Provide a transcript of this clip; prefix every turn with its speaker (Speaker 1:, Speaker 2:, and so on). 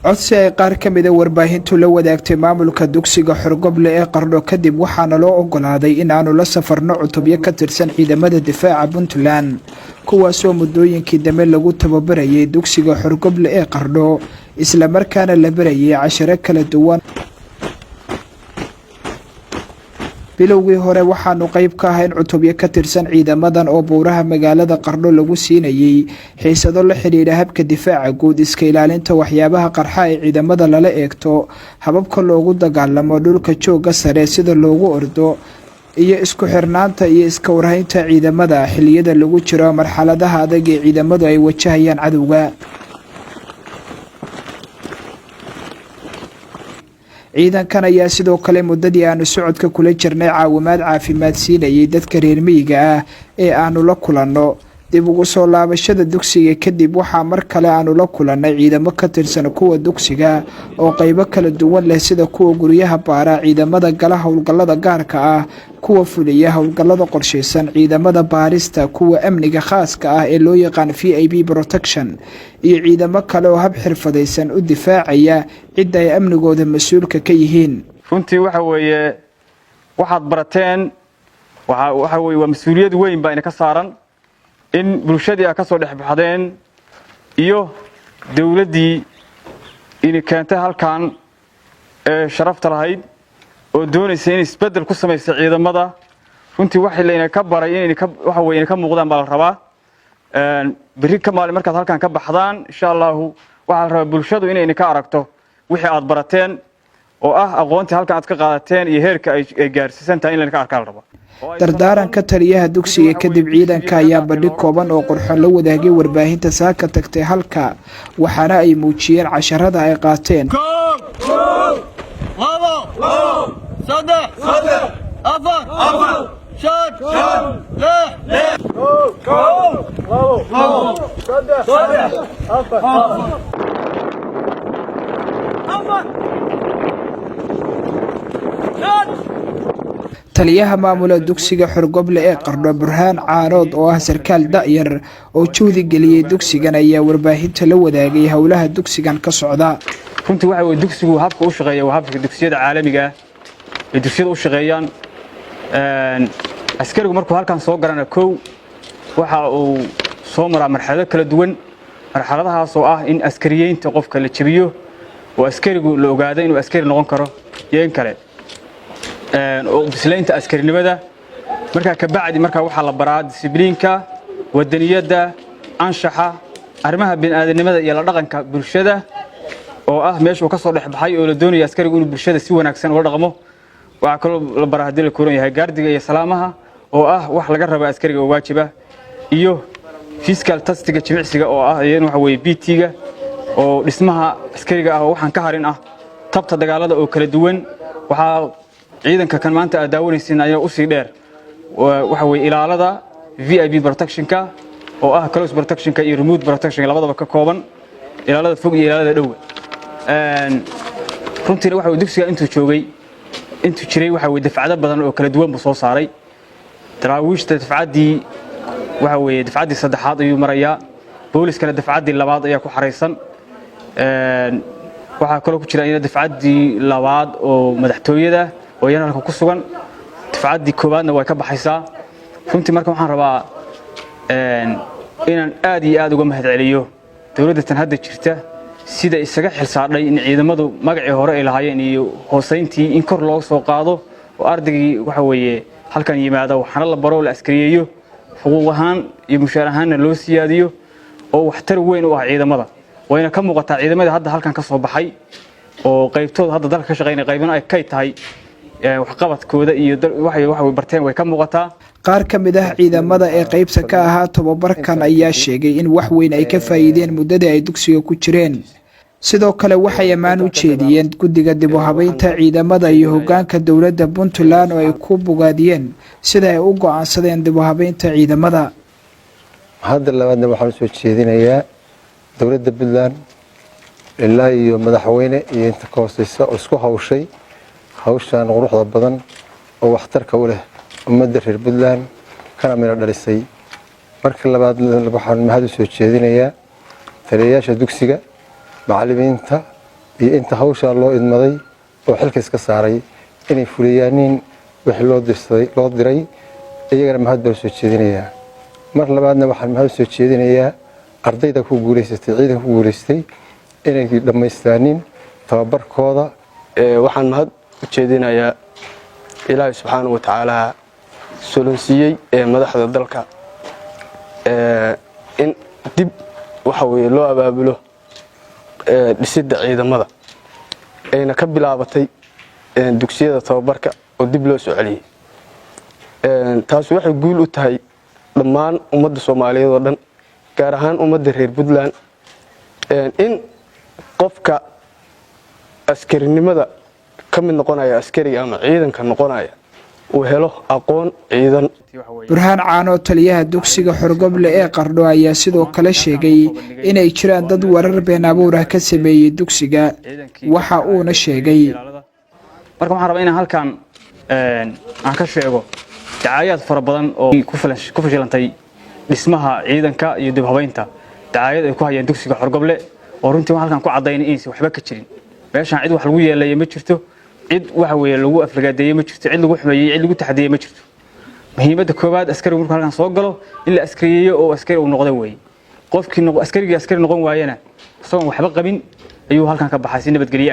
Speaker 1: codsi ay qaar ka mid ah warbaahintu la wadaagtay maamulka dugsiga Xorgoble ee Qardho kadib waxaana loo ogolaaday in aanu la safarno cutubyo ka tirsan ciidamada difaaca Puntland kuwaasoo muddooyinkii dambe lagu tababarayay dugsiga Xorgoble ee Qardho isla markaana la barayay casharo kala duwan. bilowgii hore waxaanu qayb ka ahayn cutubyo ka tirsan ciidamadan oo buuraha magaalada Qardho lagu siinayay xiisado la xiriira habka difaaca guud, iska ilaalinta waxyaabaha qarxa ee ciidamada lala eegto, hababka loogu dagaalamo dhulka jooga sare sida loogu ordo, iyo isku xirnaanta iyo iska warhaynta ciidamada xilliyada lagu jiro marxaladaha adag ee ciidamadu ay wajahayaan cadowga. ciidankan ayaa sidoo kale muddadii aanu socodka kula jirnay caawimaad caafimaad siinayay dadka reer miyiga ah ee aanu la kulanno. dib ugu soo laabashada dugsiga kadib waxaa mar kale aanu la kulannay ciidamo ka tirsan kuwa dugsiga oo qaybo kala duwan leh sida kuwa guryaha baara, ciidamada gala howlgallada gaarka ah, kuwa fuliya howlgallada qorshaysan, ciidamada baarista, kuwa amniga khaaska ah ee loo yaqaan VIP protection, iyo ciidamo kale oo hab xirfadaysan u difaacaya cidda ay amnigooda mas'uulka ka yihiin.
Speaker 2: runtii waxa weeye waxaad barateen waxa weeye waa mas'uuliyad weyn baa ka saaran in bulshadii ka soo dhexbaxdeen iyo dawladdii in keentay halkan sharafta lahayd oo doonaysa in isbedel ku sameeyso ciidamada. runtii waxa leena ka baray in waxa weeye ka muuqdaan baa la rabaa bari ka maalin markaad halkan ka baxdaan insha Allah waxa la rabaa bulshadu inay ka aragto wixii aad barateen oo ah aqoontii halkan aad ka qaadateen iyo heerka ay gaarsiisan tahay in la ka arkaa la rabaa.
Speaker 1: dardaaranka taliyaha dugsiga kadib ciidanka ayaa bandhig kooban oo qurxoon la wadaagay warbaahinta saaka tagtay halka waxaana ay muujiyeen casharada ay qaateen. taliyaha maamula dugsiga Xorgoble ee Qardho Burhaan Caanood oo ah sarkaal da'yar oo juhdi geliyay dugsigan ayaa warbaahinta la wadaagay howlaha dugsigan ka socda.
Speaker 2: runtii waxa weeye dugsigu habka u shaqeeyo waa habka dugsiyada caalamiga ah ee dugsiyada u shaqeeyaan. askarigu markuu halkan soo garana koow waxa uu soo maraa marxalado kala duwan, marxaladahaas oo ah in askariyeynta qofka la jabiyo oo askarigu la ogaado inuu askari noqon karo yeen kale oo bislaynta askarinimada. marka ka bacdi marka waxa la baraa discipliinka, wadaniyada, anshaxa, arrimaha bini'aadanimada iyo la dhaqanka bulshada oo ah meesha uu ka soo dhexbaxay oo la doonayo askarigu inuu bulshada si wanaagsan ula dhaqmo. waxa kale la baraa hadii la kooran yahay gaardiga iyo salaamaha oo ah wax laga rabo askariga oo waajiba, iyo physical testiga jimicsiga oo ah iyana waxa weeye BT-ga oo dhismaha askariga ah oo waxaan ka harin ah tabta dagaalada oo kala duwan. waxa ciidanka kan maanta aad daawanaysiin ayaa u sii dheer waxa weeye ilaalada VIP protectionka oo ah close protectionka iyo remote protectionka labadaba ka kooban, ilaalada fog iyo ilaalada dhow. runtii waxa uu dugsiga intuu jiray waxa weeye dafcado badan oo kala duwan buu soo saaray. daraawiishta dafcadii waxa weeye dafcadii saddexaad ayuu marayaa, booliskana dafcadii labaad ayaa ku xareysan. waxa kale ku jira in dafcadii labaad oo madaxtooyada oo yana halka ku sugan, dafcadii koobaadna way ka baxaysaa. runtii marka waxaan rabaa inaan aad iyo aad uga mahadceliyo dawladda tan hadda jirta sida isaga xilsaaray in ciidamadu magacii hore ay lahaayeen iyo hoosayntii in kor loo soo qaado oo ardaygi waxa weeye halkan yimaado waxana la baro la askariyeeyo, xuquuq ahaan iyo mushaar ahaanna loo siyaadiyo oo waxtar weyn u ah ciidamada. wayna ka muuqataa ciidamada hadda halkan ka soo baxay oo qaybtooda hadda dalka ka shaqeynay qaybna ay ka tahay wax qabadkooda iyo waxa barteen way ka muuqataa.
Speaker 1: qaar ka mid ah ciidamada ee qaybta ka ahaa tababarkan ayaa sheegay in wax weyn ay ka faa'iideen muddadii ay dugsiga ku jireen. sidoo kale waxay ammaan u jeediyeen guddiga dib u habeynta ciidamada iyo hoggaanka dawladda Puntland oo ay ku bogaadiyeen sida ay u go'aansadeen dib u habeynta ciidamada.
Speaker 3: hadda labaadna waxaan soo jeedinayaa dawladda Puntland ilaa iyo madaxweyne iyo inta ka hooseysa oo isku hawshay hawshan quruxda badan oo waxtarka u leh ummadda reer Puntland kana meel dhalisay. marka labaad waxaan mahad u soo jeedinayaa taliyayaasha dugsiga, macallimiinta iyo inta hawshaa loo idmaday oo xilka iska saaray inay fuliyaanin wixii loo diray iyagana mahad baan soo jeedinayaa. mar labaadna waxaan mahad soo jeedinayaa ardayda ku guuleysatay ciidanka ku guuleystay inay dhammaystiraan tababarkooda.
Speaker 4: waxaan mahad u jeedinayaa Ilaahay subxaanahu wa ta'aala solunsiyay madaxda dalka in dib waxa weeye loo abaabulo dhisidda ciidamada ayna ka bilaabatay dugsiyada tababarka oo dib loo soo celiyay. taas waxay guul u tahay dhammaan ummadda Soomaaliyeed oo dhan gaar ahaan ummadda reer Puntland in qofka askarinimada ka mid noqonaya askariga ama ciidanka noqonaya uu helo aqoon ciidan.
Speaker 1: Burhaan Caano taliyaha dugsiga Xorgoble ee Qardho ayaa sidoo kale sheegay inay jiraan dad warar been abuur ah ka sameeyay dugsiga. waxa uuna sheegay
Speaker 2: marka waxaan rabaa inaan halkan aan ka sheego dacaayad fara badan oo ku fashilantay dhismaha ciidanka iyo dib habeynta dacaayad ay ku hayaan dugsiga Xorgoble oo runtii waxaan halkan ku cadeynay in waxba ka jirin meeshan cid wax lagu yeelay ma jirto cid waxa weeye lagu aflagaadeeyay ma jirto cid lagu xumeeyay cid lagu taxadiyay ma jirto. muhiimadda koobaad askarigu markuu halkan soo galo in la askariyeeyo oo askari uu noqdo weey qofkii askari noqon waayana isagoo waxba qabin ayuu halkan ka baxay si nabadgelyo.